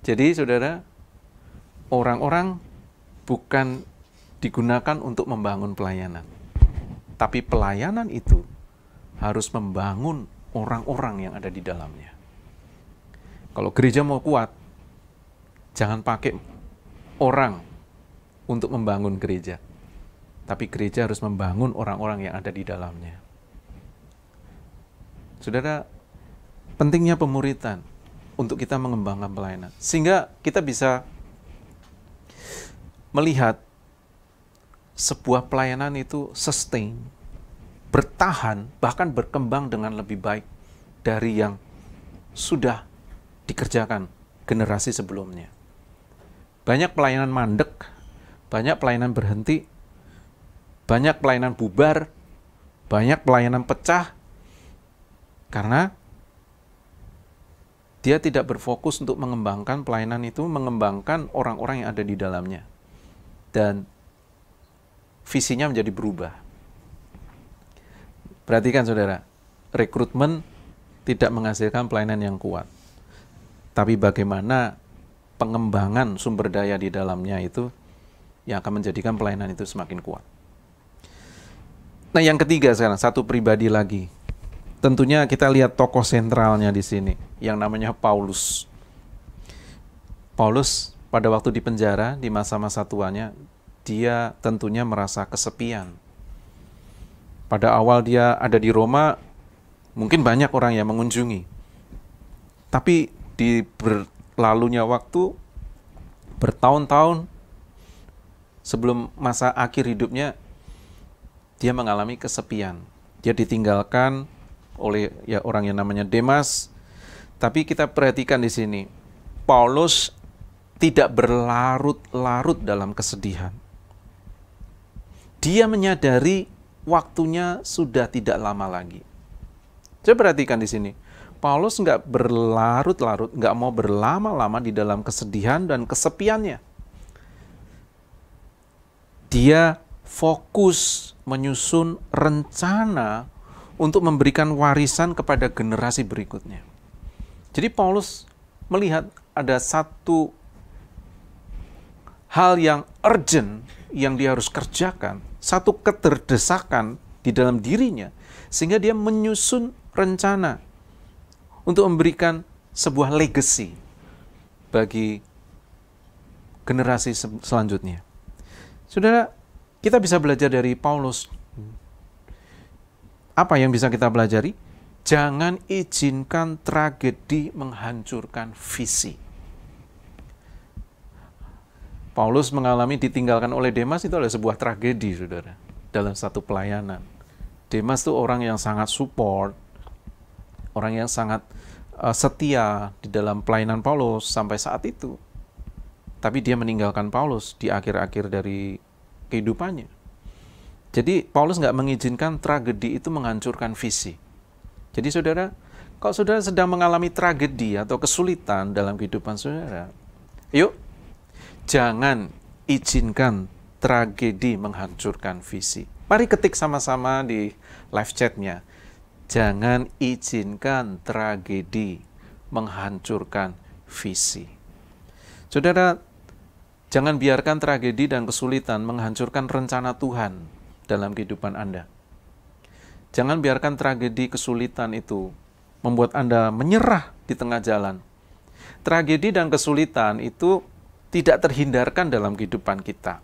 Jadi saudara, orang-orang bukan digunakan untuk membangun pelayanan, tapi pelayanan itu harus membangun orang-orang yang ada di dalamnya. Kalau gereja mau kuat, jangan pakai orang untuk membangun gereja, tapi gereja harus membangun orang-orang yang ada di dalamnya. Saudara, pentingnya pemuritan untuk kita mengembangkan pelayanan, sehingga kita bisa melihat sebuah pelayanan itu sustain, bertahan, bahkan berkembang dengan lebih baik dari yang sudah dikerjakan generasi sebelumnya. Banyak pelayanan mandek, banyak pelayanan berhenti, banyak pelayanan bubar, banyak pelayanan pecah, karena dia tidak berfokus untuk mengembangkan pelayanan itu, mengembangkan orang-orang yang ada di dalamnya. Dan visinya menjadi berubah. Perhatikan saudara, rekrutmen tidak menghasilkan pelayanan yang kuat. Tapi bagaimana pengembangan sumber daya di dalamnya itu yang akan menjadikan pelayanan itu semakin kuat. Nah, yang ketiga sekarang, satu pribadi lagi. Tentunya kita lihat tokoh sentralnya di sini, yang namanya Paulus. Paulus pada waktu di penjara, di masa-masa tuanya, dia tentunya merasa kesepian. Pada awal dia ada di Roma, mungkin banyak orang yang mengunjungi. Tapi di berlalunya waktu, bertahun-tahun sebelum masa akhir hidupnya, dia mengalami kesepian. Dia ditinggalkan oleh orang yang namanya Demas. Tapi kita perhatikan di sini, Paulus tidak berlarut-larut dalam kesedihan. Dia menyadari waktunya sudah tidak lama lagi. Coba perhatikan di sini, Paulus nggak berlarut-larut, nggak mau berlama-lama di dalam kesedihan dan kesepiannya. Dia fokus menyusun rencana untuk memberikan warisan kepada generasi berikutnya. Jadi Paulus melihat ada satu hal yang urgent yang dia harus kerjakan, satu keterdesakan di dalam dirinya, sehingga dia menyusun rencana untuk memberikan sebuah legacy bagi generasi selanjutnya. Saudara, kita bisa belajar dari Paulus. Apa yang bisa kita pelajari? Jangan izinkan tragedi menghancurkan visi. Paulus mengalami ditinggalkan oleh Demas, itu adalah sebuah tragedi, saudara, dalam satu pelayanan. Demas itu orang yang sangat support, orang yang sangat setia di dalam pelayanan Paulus sampai saat itu. Tapi dia meninggalkan Paulus di akhir-akhir dari kehidupannya. Jadi Paulus nggak mengizinkan tragedi itu menghancurkan visi. Jadi saudara, kalau saudara sedang mengalami tragedi atau kesulitan dalam kehidupan saudara, yuk, jangan izinkan tragedi menghancurkan visi. Mari ketik sama-sama di live chat-nya. Jangan izinkan tragedi menghancurkan visi. Saudara, jangan biarkan tragedi dan kesulitan menghancurkan rencana Tuhan dalam kehidupan Anda. Jangan biarkan tragedi kesulitan itu membuat Anda menyerah di tengah jalan. Tragedi dan kesulitan itu tidak terhindarkan dalam kehidupan kita.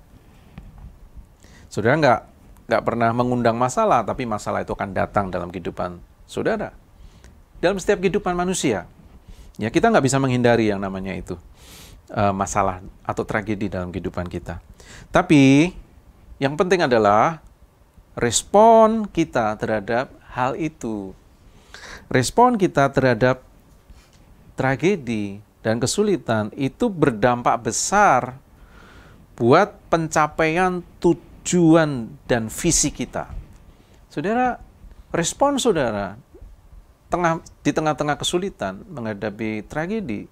Saudara nggak pernah mengundang masalah, tapi masalah itu akan datang dalam kehidupan saudara. Dalam setiap kehidupan manusia, ya kita nggak bisa menghindari yang namanya itu masalah atau tragedi dalam kehidupan kita. Tapi yang penting adalah respon kita terhadap hal itu. Respon kita terhadap tragedi dan kesulitan itu berdampak besar buat pencapaian tujuan dan visi kita. Saudara, respon saudara di tengah-tengah kesulitan menghadapi tragedi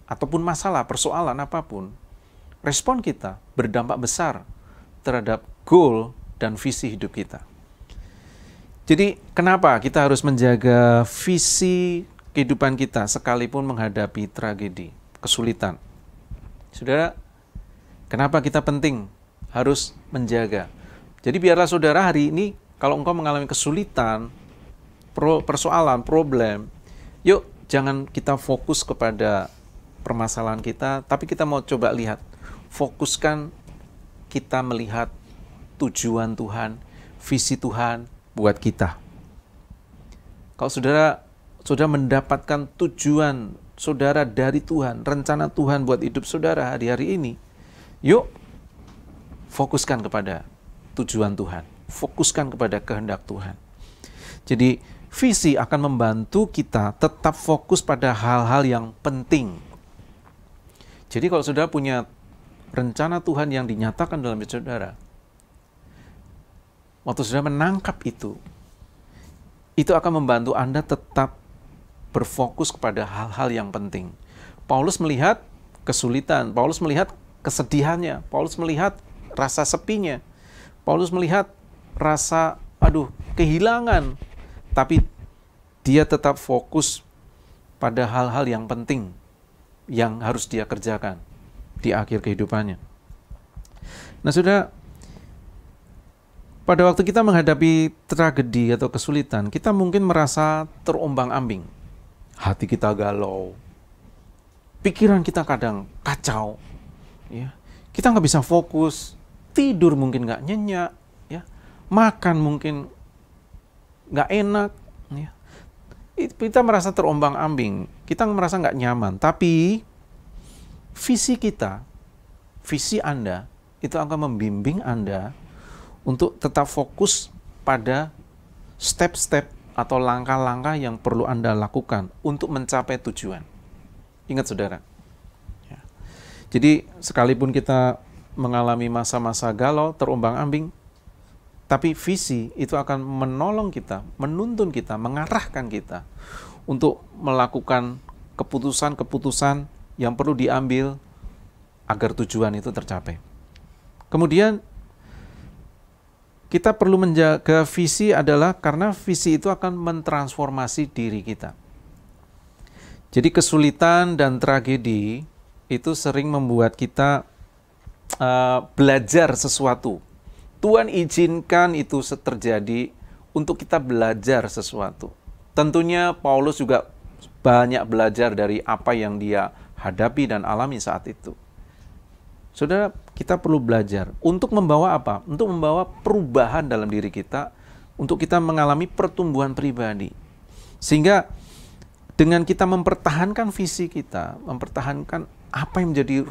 ataupun masalah, persoalan apapun, respon kita berdampak besar terhadap goal dan visi hidup kita. Jadi kenapa kita harus menjaga visi kehidupan kita sekalipun menghadapi tragedi, kesulitan? Saudara, kenapa kita penting harus menjaga? Jadi biarlah saudara hari ini kalau engkau mengalami kesulitan, persoalan, problem, yuk jangan kita fokus kepada permasalahan kita, tapi kita mau coba lihat, fokuskan kita melihat tujuan Tuhan, visi Tuhan buat kita. Kalau saudara sudah mendapatkan tujuan saudara dari Tuhan, rencana Tuhan buat hidup saudara hari-hari ini, yuk fokuskan kepada tujuan Tuhan, fokuskan kepada kehendak Tuhan. Jadi visi akan membantu kita tetap fokus pada hal-hal yang penting. Jadi kalau saudara punya rencana Tuhan yang dinyatakan dalam hidup saudara, waktu saudara menangkap itu akan membantu Anda tetap berfokus kepada hal-hal yang penting. Paulus melihat kesulitan, Paulus melihat kesedihannya, Paulus melihat rasa sepinya, Paulus melihat rasa kehilangan, tapi dia tetap fokus pada hal-hal yang penting yang harus dia kerjakan di akhir kehidupannya. Nah, saudara, pada waktu kita menghadapi tragedi atau kesulitan, kita mungkin merasa terombang-ambing. Hati kita galau, pikiran kita kadang kacau, ya. Kita nggak bisa fokus, tidur mungkin nggak nyenyak, ya. Makan mungkin nggak enak, ya. Kita merasa terombang-ambing, kita merasa nggak nyaman. Tapi visi kita, visi Anda, itu akan membimbing Anda untuk tetap fokus pada step-step atau langkah-langkah yang perlu Anda lakukan untuk mencapai tujuan. Ingat saudara, ya. Jadi sekalipun kita mengalami masa-masa galau, terombang-ambing, tapi visi itu akan menolong kita, menuntun kita, mengarahkan kita untuk melakukan keputusan-keputusan yang perlu diambil agar tujuan itu tercapai. Kemudian kita perlu menjaga visi adalah karena visi itu akan mentransformasi diri kita. Jadi kesulitan dan tragedi itu sering membuat kita belajar sesuatu. Tuhan izinkan itu terjadi untuk kita belajar sesuatu. Tentunya Paulus juga banyak belajar dari apa yang dia hadapi dan alami saat itu. Saudara, kita perlu belajar untuk membawa apa? Untuk membawa perubahan dalam diri kita, untuk kita mengalami pertumbuhan pribadi. Sehingga dengan kita mempertahankan visi kita, mempertahankan apa yang menjadi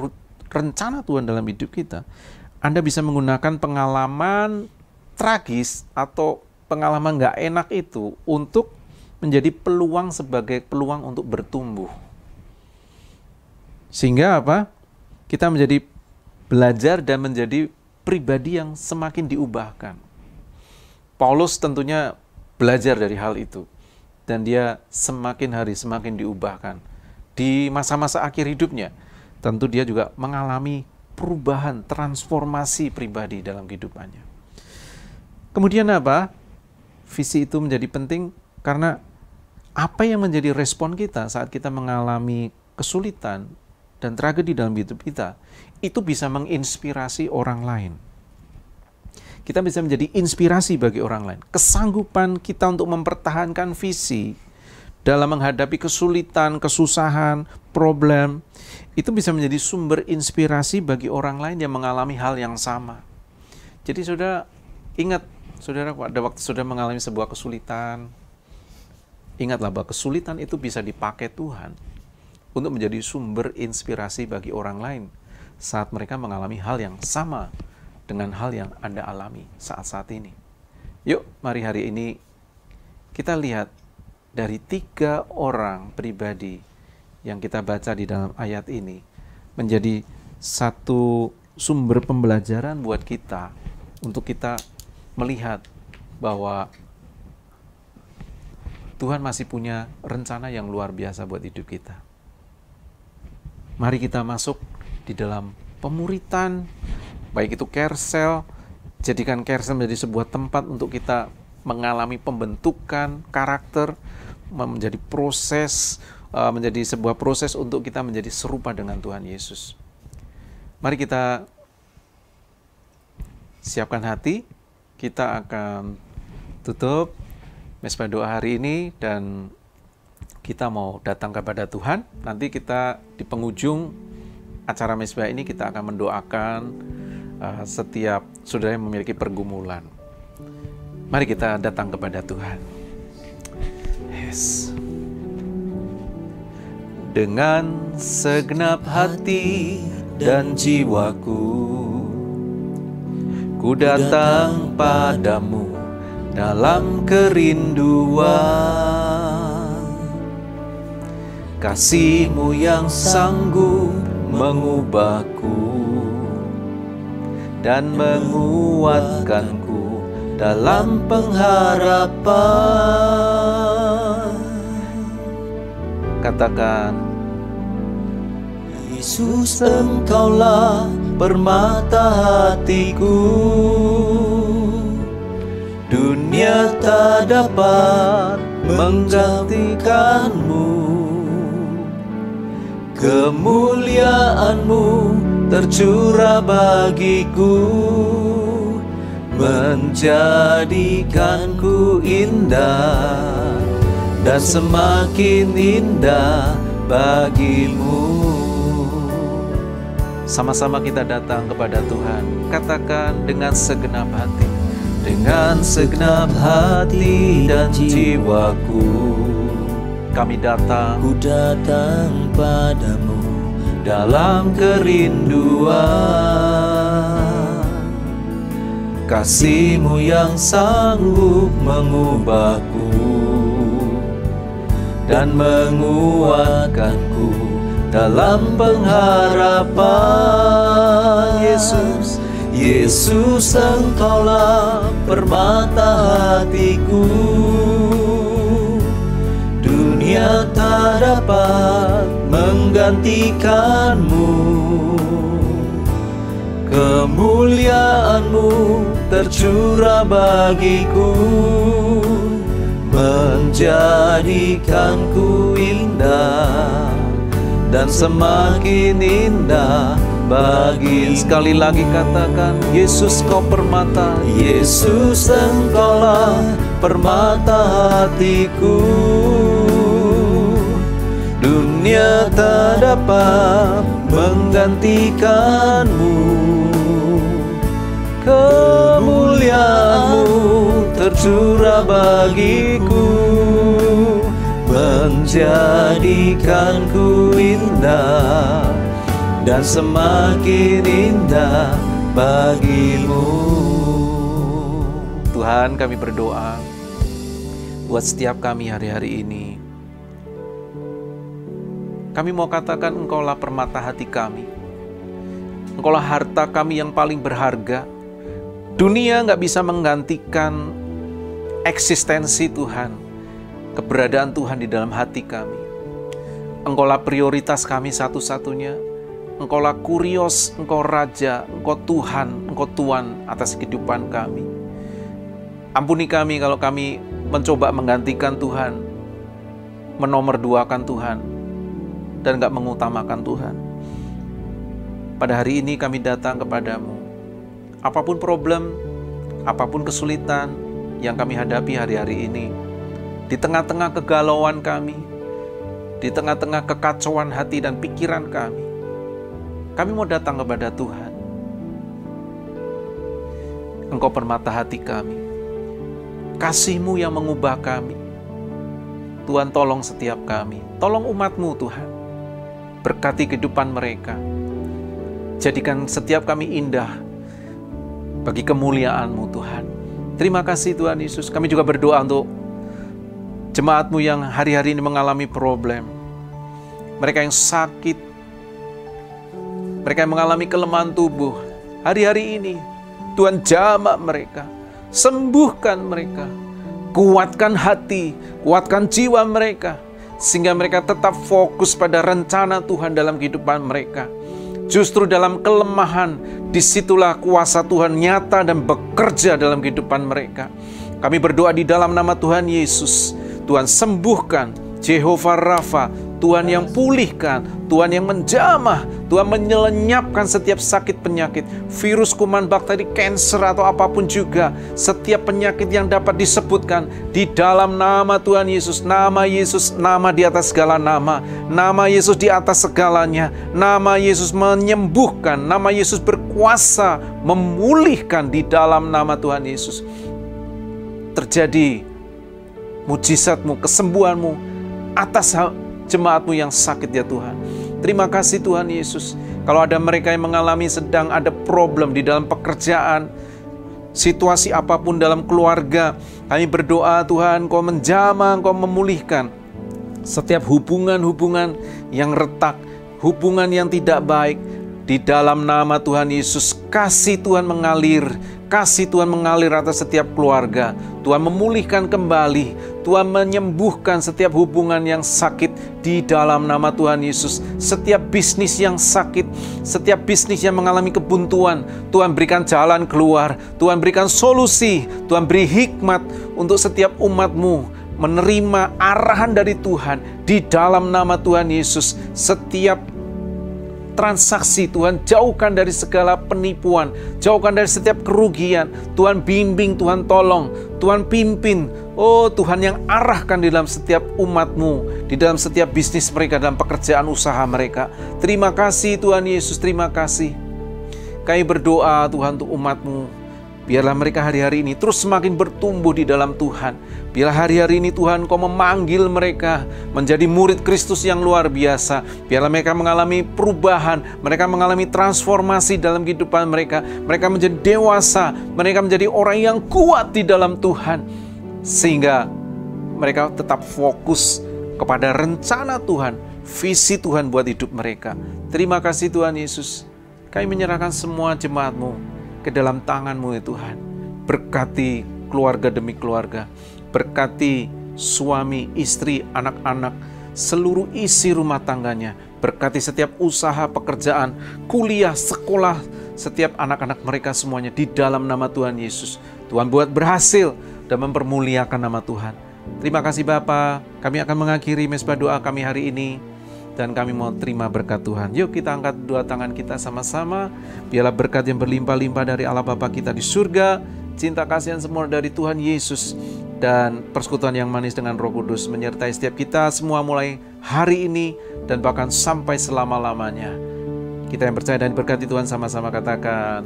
rencana Tuhan dalam hidup kita, Anda bisa menggunakan pengalaman tragis atau pengalaman nggak enak itu untuk menjadi peluang sebagai peluang untuk bertumbuh. Sehingga apa? Kita menjadi belajar dan menjadi pribadi yang semakin diubahkan. Paulus tentunya belajar dari hal itu. Dan dia semakin hari semakin diubahkan. Di masa-masa akhir hidupnya, tentu dia juga mengalami perubahan, transformasi pribadi dalam kehidupannya. Kemudian apa? Visi itu menjadi penting karena apa yang menjadi respon kita saat kita mengalami kesulitan dan tragedi dalam hidup kita, itu bisa menginspirasi orang lain. Kita bisa menjadi inspirasi bagi orang lain. Kesanggupan kita untuk mempertahankan visi dalam menghadapi kesulitan, kesusahan, problem, itu bisa menjadi sumber inspirasi bagi orang lain yang mengalami hal yang sama. Jadi saudara, ingat, saudara, pada waktu saudara mengalami sebuah kesulitan, ingatlah bahwa kesulitan itu bisa dipakai Tuhan untuk menjadi sumber inspirasi bagi orang lain saat mereka mengalami hal yang sama dengan hal yang Anda alami saat-saat ini. Yuk, mari hari ini kita lihat dari 3 orang pribadi yang kita baca di dalam ayat ini menjadi satu sumber pembelajaran buat kita untuk kita melihat bahwa Tuhan masih punya rencana yang luar biasa buat hidup kita. Mari kita masuk di dalam pemuritan, baik itu Kersel, jadikan Kersel menjadi sebuah tempat untuk kita mengalami pembentukan karakter, menjadi proses, menjadi sebuah proses untuk kita menjadi serupa dengan Tuhan Yesus. Mari kita siapkan hati, kita akan tutup Mesbah Doa hari ini dan kita mau datang kepada Tuhan. Nanti kita di penghujung acara Mesbah ini kita akan mendoakan setiap saudara yang memiliki pergumulan. Mari kita datang kepada Tuhan. Yes. Dengan segenap hati dan jiwaku, ku datang padamu dalam kerinduan. Kasih-Mu yang sanggup mengubahku dan menguatkanku dalam pengharapan. Katakan, Yesus, Engkaulah permata hatiku. Dunia tak dapat menggantikan-Mu. Kemuliaan-Mu tercurah bagiku, menjadikanku indah dan semakin indah bagi-Mu. Sama-sama kita datang kepada Tuhan. Katakan dengan segenap hati, dengan segenap hati dan jiwaku, kami datang, ku datang padamu dalam kerinduan. Kasih-Mu yang sanggup mengubahku dan menguatkanku dalam pengharapan. Yesus, Yesus, Engkaulah permata hatiku. Dunia tak dapat menggantikan-Mu. Kemuliaan-Mu tercurah bagiku, menjadikanku indah dan semakin indah bagi. Sekali lagi katakan, Yesus Kau permata, Yesus Engkaulah permata hatiku. Dunia tak dapat menggantikan-Mu. Kemuliaan-Mu tercurah bagiku, menjadikanku indah dan semakin indah bagi-Mu. Tuhan, kami berdoa buat setiap kami hari-hari ini. Kami mau katakan, Engkaulah permata hati kami. Engkaulah harta kami yang paling berharga. Dunia nggak bisa menggantikan eksistensi Tuhan, keberadaan Tuhan di dalam hati kami. Engkaulah prioritas kami satu-satunya. Engkaulah kurios, Engkau Raja, Engkau Tuhan, Engkau Tuan atas kehidupan kami. Ampuni kami kalau kami mencoba menggantikan Tuhan, menomorduakan Tuhan, dan nggak mengutamakan Tuhan. Pada hari ini kami datang kepadamu. Apapun problem, apapun kesulitan yang kami hadapi hari-hari ini, di tengah-tengah kegalauan kami, di tengah-tengah kekacauan hati dan pikiran kami mau datang kepada Tuhan. Engkau permata hati kami. Kasih-Mu yang mengubah kami. Tuhan, tolong setiap kami. Tolong umat-Mu, Tuhan. Berkati kehidupan mereka. Jadikan setiap kami indah bagi kemuliaan-Mu, Tuhan. Terima kasih Tuhan Yesus. Kami juga berdoa untuk jemaat-Mu yang hari-hari ini mengalami problem. Mereka yang sakit, mereka yang mengalami kelemahan tubuh. Hari-hari ini, Tuhan jamah mereka, sembuhkan mereka, kuatkan hati, kuatkan jiwa mereka, sehingga mereka tetap fokus pada rencana Tuhan dalam kehidupan mereka. Justru dalam kelemahan, disitulah kuasa Tuhan nyata dan bekerja dalam kehidupan mereka. Kami berdoa di dalam nama Tuhan Yesus. Tuhan sembuhkan, Jehovah Rafa, Tuhan yang pulihkan, Tuhan yang menjamah, Tuhan menyelenyapkan setiap sakit penyakit, virus, kuman, bakteri, kanker atau apapun juga, setiap penyakit yang dapat disebutkan di dalam nama Tuhan Yesus. Nama Yesus, nama di atas segala nama, nama Yesus di atas segalanya, nama Yesus menyembuhkan, nama Yesus berkuasa memulihkan di dalam nama Tuhan Yesus. Terjadi mujizat-Mu, kesembuhan-Mu atas jemaat-Mu yang sakit ya Tuhan. Terima kasih Tuhan Yesus. Kalau ada mereka yang mengalami sedang ada problem di dalam pekerjaan, situasi apapun dalam keluarga, kami berdoa Tuhan, Engkau menjamah, Engkau memulihkan setiap hubungan-hubungan yang retak, hubungan yang tidak baik. Di dalam nama Tuhan Yesus, kasih Tuhan mengalir, kasih Tuhan mengalir atas setiap keluarga. Tuhan memulihkan kembali, Tuhan menyembuhkan setiap hubungan yang sakit di dalam nama Tuhan Yesus. Setiap bisnis yang sakit, setiap bisnis yang mengalami kebuntuan, Tuhan berikan jalan keluar, Tuhan berikan solusi, Tuhan beri hikmat untuk setiap umat-Mu menerima arahan dari Tuhan di dalam nama Tuhan Yesus. Setiap transaksi Tuhan jauhkan dari segala penipuan, jauhkan dari setiap kerugian. Tuhan bimbing, Tuhan tolong, Tuhan pimpin. Oh Tuhan yang arahkan di dalam setiap umat-Mu, di dalam setiap bisnis mereka, dalam pekerjaan usaha mereka. Terima kasih Tuhan Yesus, terima kasih. Kami berdoa Tuhan untuk umat-Mu, biarlah mereka hari-hari ini terus semakin bertumbuh di dalam Tuhan. Biarlah hari-hari ini Tuhan Kau memanggil mereka menjadi murid Kristus yang luar biasa. Biarlah mereka mengalami perubahan, mereka mengalami transformasi dalam kehidupan mereka. Mereka menjadi dewasa, mereka menjadi orang yang kuat di dalam Tuhan. Sehingga mereka tetap fokus kepada rencana Tuhan, visi Tuhan buat hidup mereka. Terima kasih Tuhan Yesus. Kami menyerahkan semua jemaat-Mu ke dalam tangan-Mu ya Tuhan. Berkati keluarga demi keluarga, berkati suami, istri, anak-anak, seluruh isi rumah tangganya. Berkati setiap usaha, pekerjaan, kuliah, sekolah, setiap anak-anak mereka semuanya di dalam nama Tuhan Yesus. Tuhan buat berhasil dan mempermuliakan nama Tuhan. Terima kasih Bapa. Kami akan mengakhiri mesbah doa kami hari ini, dan kami mau terima berkat Tuhan. Yuk kita angkat dua tangan kita sama-sama. Biarlah berkat yang berlimpah-limpah dari Allah Bapa kita di surga, cinta kasih yang sempurna dari Tuhan Yesus, dan persekutuan yang manis dengan Roh Kudus menyertai setiap kita semua mulai hari ini dan bahkan sampai selama-lamanya. Kita yang percaya dan berkati Tuhan sama-sama katakan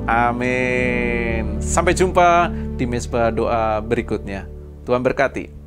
amin. Sampai jumpa di mesbah doa berikutnya. Tuhan berkati.